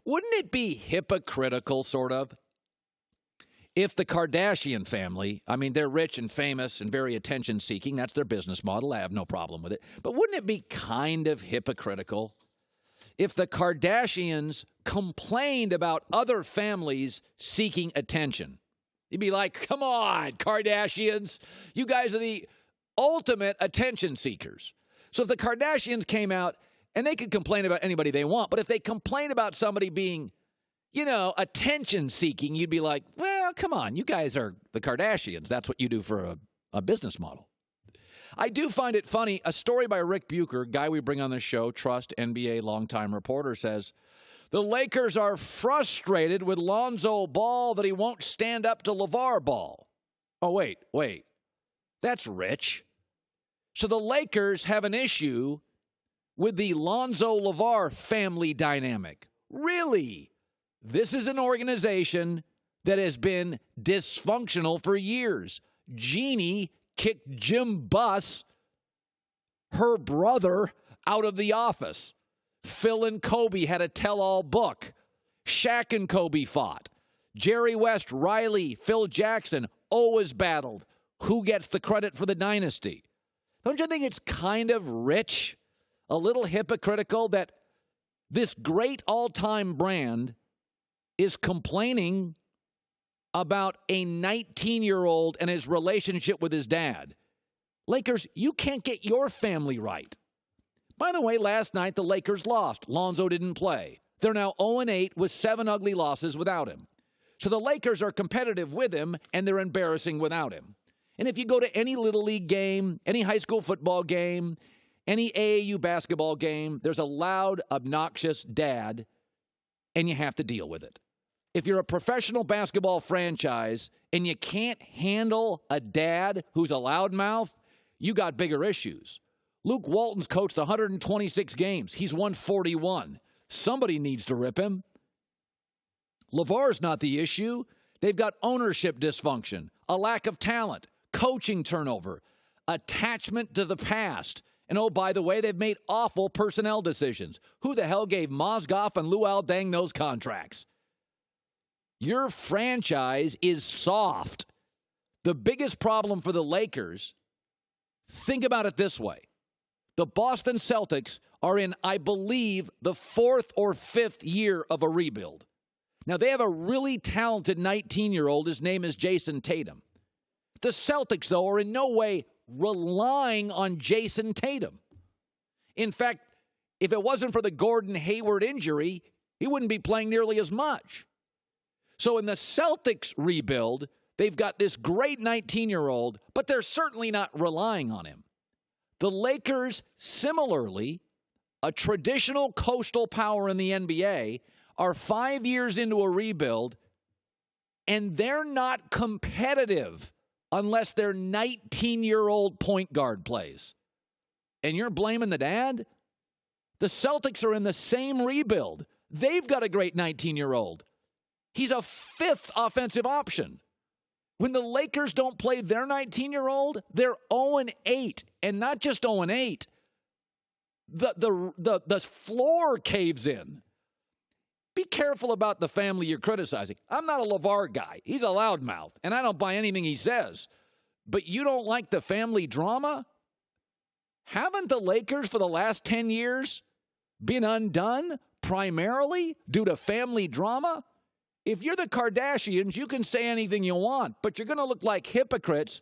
Wouldn't it be hypocritical, sort of, if the Kardashian family, I mean, they're rich and famous and very attention-seeking. That's their business model. I have no problem with it. But wouldn't it be kind of hypocritical if the Kardashians complained about other families seeking attention? You'd be like, come on, Kardashians. You guys are the ultimate attention seekers. So if the Kardashians came out, and they could complain about anybody they want, but if they complain about somebody being, attention-seeking, you'd be like, well, come on, you guys are the Kardashians. That's what you do for a business model. I do find it funny. A story by Rick Bucher, guy we bring on the show, Trust NBA longtime reporter, says, the Lakers are frustrated with Lonzo Ball that he won't stand up to LaVar Ball. Oh, wait. That's rich. So the Lakers have an issue with the Lonzo-LaVar family dynamic. Really? This is an organization that has been dysfunctional for years. Jeannie kicked Jim Buss, her brother, out of the office. Phil and Kobe had a tell-all book. Shaq and Kobe fought. Jerry West, Riley, Phil Jackson always battled. Who gets the credit for the dynasty? Don't you think it's kind of rich? A little hypocritical that this great all-time brand is complaining about a 19-year-old and his relationship with his dad. Lakers, you can't get your family right. By the way, last night the Lakers lost. Lonzo didn't play. They're now 0-8 with 7 ugly losses without him. So the Lakers are competitive with him, and they're embarrassing without him. And if you go to any Little League game, any high school football game, any AAU basketball game, there's a loud, obnoxious dad, and you have to deal with it. If you're a professional basketball franchise and you can't handle a dad who's a loudmouth, you got bigger issues. Luke Walton's coached 126 games. He's won 41. Somebody needs to rip him. LaVar's not the issue. They've got ownership dysfunction, a lack of talent, coaching turnover, attachment to the past. And oh, by the way, they've made awful personnel decisions. Who the hell gave Mozgov and Luol Deng those contracts? Your franchise is soft. The biggest problem for the Lakers, think about it this way. The Boston Celtics are in, I believe, the 4th or 5th year of a rebuild. Now, they have a really talented 19-year-old. His name is Jason Tatum. The Celtics, though, are in no way relying on Jason Tatum. In fact, if it wasn't for the Gordon Hayward injury, he wouldn't be playing nearly as much. So in the Celtics rebuild, they've got this great 19-year-old, but they're certainly not relying on him. The Lakers, similarly, a traditional coastal power in the NBA, are 5 years into a rebuild, and they're not competitive unless their 19-year-old point guard plays. And you're blaming the dad? The Celtics are in the same rebuild. They've got a great 19-year-old. He's a 5th offensive option. When the Lakers don't play their 19-year-old, they're 0-8. And not just 0-8. The floor caves in. Be careful about the family you're criticizing. I'm not a LaVar guy. He's a loudmouth, and I don't buy anything he says. But you don't like the family drama? Haven't the Lakers for the last 10 years been undone primarily due to family drama? If you're the Kardashians, you can say anything you want, but you're going to look like hypocrites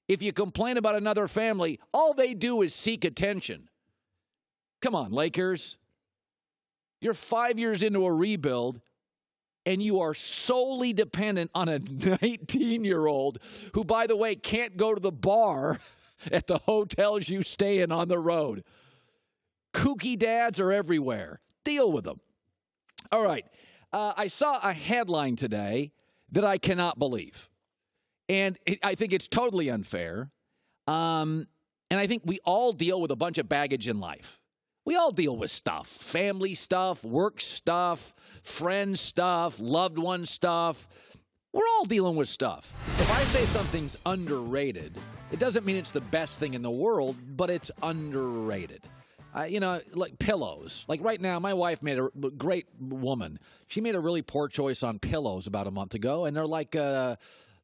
if you complain about another family. All they do is seek attention. Come on, Lakers. You're 5 years into a rebuild, and you are solely dependent on a 19-year-old who, by the way, can't go to the bar at the hotels you stay in on the road. Kooky dads are everywhere. Deal with them. All right. I saw a headline today that I cannot believe. And I think it's totally unfair. And I think we all deal with a bunch of baggage in life. We all deal with stuff. Family stuff, work stuff, friend stuff, loved one stuff. We're all dealing with stuff. If I say something's underrated, it doesn't mean it's the best thing in the world, but it's underrated. like pillows. Like right now, my wife made a great woman. She made a really poor choice on pillows about a month ago, and they're like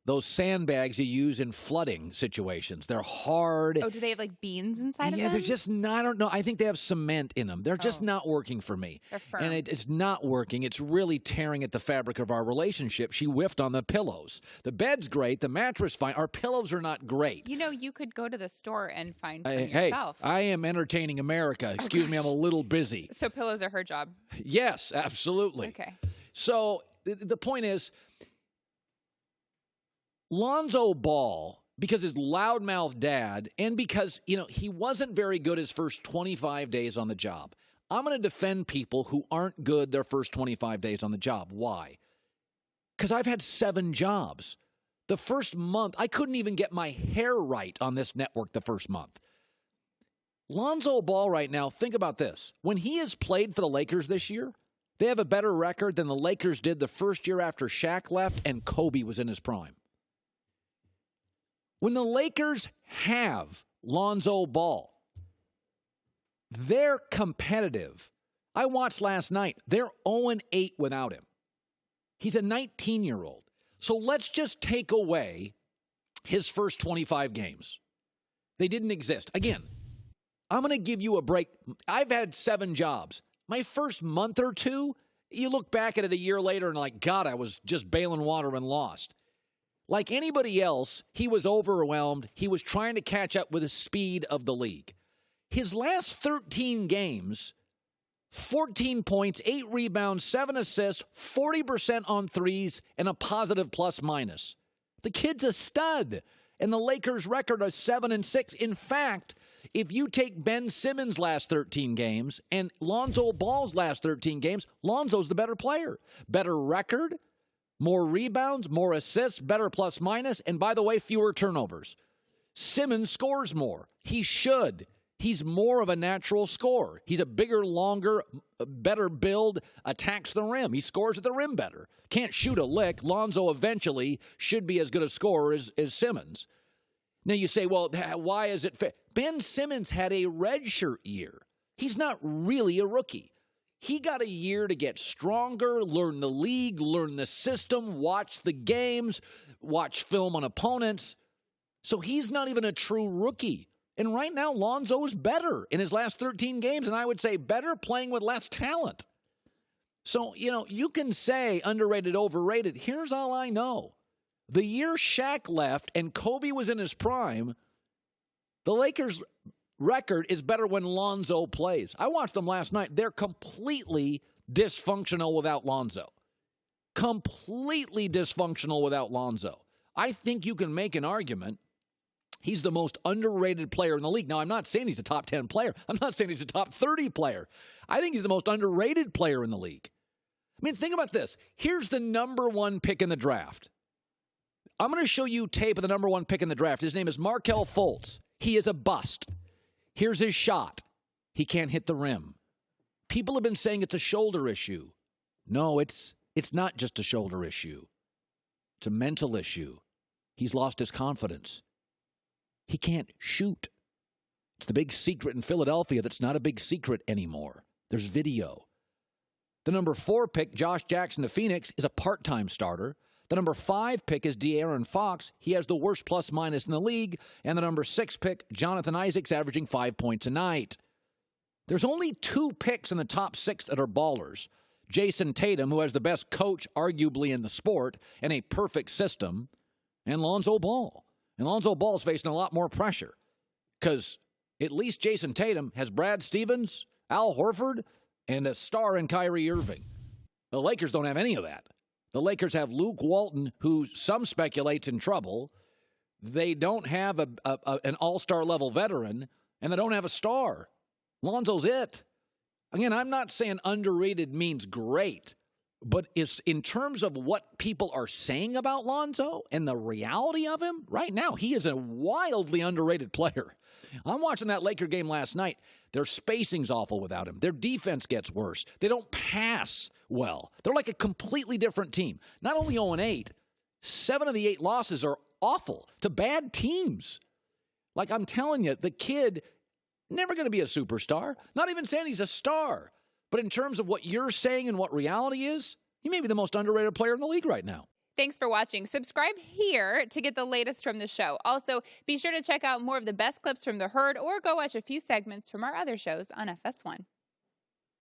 those sandbags you use in flooding situations. They're hard. Oh, do they have like beans inside of them? Yeah, they're just not. I don't know. I think they have cement in them. They're just not working for me. They're firm. And it's not working. It's really tearing at the fabric of our relationship. She whiffed on the pillows. The bed's great. The mattress fine. Our pillows are not great. You could go to the store and find some yourself. I am entertaining America. Excuse me, I'm a little busy. So pillows are her job. Yes, absolutely. Okay. So the point is, Lonzo Ball, because his loudmouth dad, and because, he wasn't very good his first 25 days on the job. I'm going to defend people who aren't good their first 25 days on the job. Why? Because I've had 7 jobs. The first month, I couldn't even get my hair right on this network the first month. Lonzo Ball right now, think about this. When he has played for the Lakers this year, they have a better record than the Lakers did the first year after Shaq left and Kobe was in his prime. When the Lakers have Lonzo Ball, they're competitive. I watched last night. They're 0-8 without him. He's a 19-year-old. So let's just take away his first 25 games. They didn't exist. Again, I'm going to give you a break. I've had 7 jobs. My first month or two, you look back at it a year later and like, God, I was just bailing water and lost. Like anybody else, he was overwhelmed. He was trying to catch up with the speed of the league. His last 13 games, 14 points, 8 rebounds, 7 assists, 40% on threes, and a positive plus-minus. The kid's a stud, and the Lakers' record is 7-6. In fact, if you take Ben Simmons' last 13 games and Lonzo Ball's last 13 games, Lonzo's the better player. Better record, more rebounds, more assists, better plus-minus, and by the way, fewer turnovers. Simmons scores more. He should. He's more of a natural scorer. He's a bigger, longer, better build, attacks the rim. He scores at the rim better. Can't shoot a lick. Lonzo eventually should be as good a scorer as Simmons. Now you say, well, why is it fair? Ben Simmons had a redshirt year. He's not really a rookie. He got a year to get stronger, learn the league, learn the system, watch the games, watch film on opponents. So he's not even a true rookie. And right now, Lonzo's better in his last 13 games, and I would say better playing with less talent. So, you can say underrated, overrated. Here's all I know. The year Shaq left and Kobe was in his prime, the Lakers' record is better when Lonzo plays. I watched them last night. They're completely dysfunctional without Lonzo. Completely dysfunctional without Lonzo. I think you can make an argument he's the most underrated player in the league. Now, I'm not saying he's a top 10 player. I'm not saying he's a top 30 player. I think he's the most underrated player in the league. I mean, think about this. Here's the number 1 pick in the draft. I'm going to show you tape of the number 1 pick in the draft. His name is Marquel Fultz. He is a bust. Here's his shot. He can't hit the rim. People have been saying it's a shoulder issue. No, it's not just a shoulder issue. It's a mental issue. He's lost his confidence. He can't shoot. It's the big secret in Philadelphia that's not a big secret anymore. There's video. The number 4 pick, Josh Jackson to Phoenix, is a part-time starter. The number 5 pick is De'Aaron Fox. He has the worst plus-minus in the league. And the number 6 pick, Jonathan Isaac's averaging 5 points a night. There's only 2 picks in the top 6 that are ballers. Jason Tatum, who has the best coach, arguably, in the sport, and a perfect system, and Lonzo Ball. And Lonzo Ball's facing a lot more pressure because at least Jason Tatum has Brad Stevens, Al Horford, and a star in Kyrie Irving. The Lakers don't have any of that. The Lakers have Luke Walton, who some speculate's in trouble. They don't have an all-star level veteran, and they don't have a star. Lonzo's it. Again, I'm not saying underrated means great, but is in terms of what people are saying about Lonzo and the reality of him, right now, he is a wildly underrated player. I'm watching that Laker game last night. Their spacing's awful without him. Their defense gets worse. They don't pass well. They're like a completely different team. Not only 0-8, 7 of the 8 losses are awful to bad teams. Like I'm telling you, the kid Never going to be a superstar. Not even saying he's a star. But in terms of what you're saying and what reality is, he may be the most underrated player in the league right now. Thanks for watching. Subscribe here to get the latest from the show. Also, be sure to check out more of the best clips from The Herd or go watch a few segments from our other shows on FS1.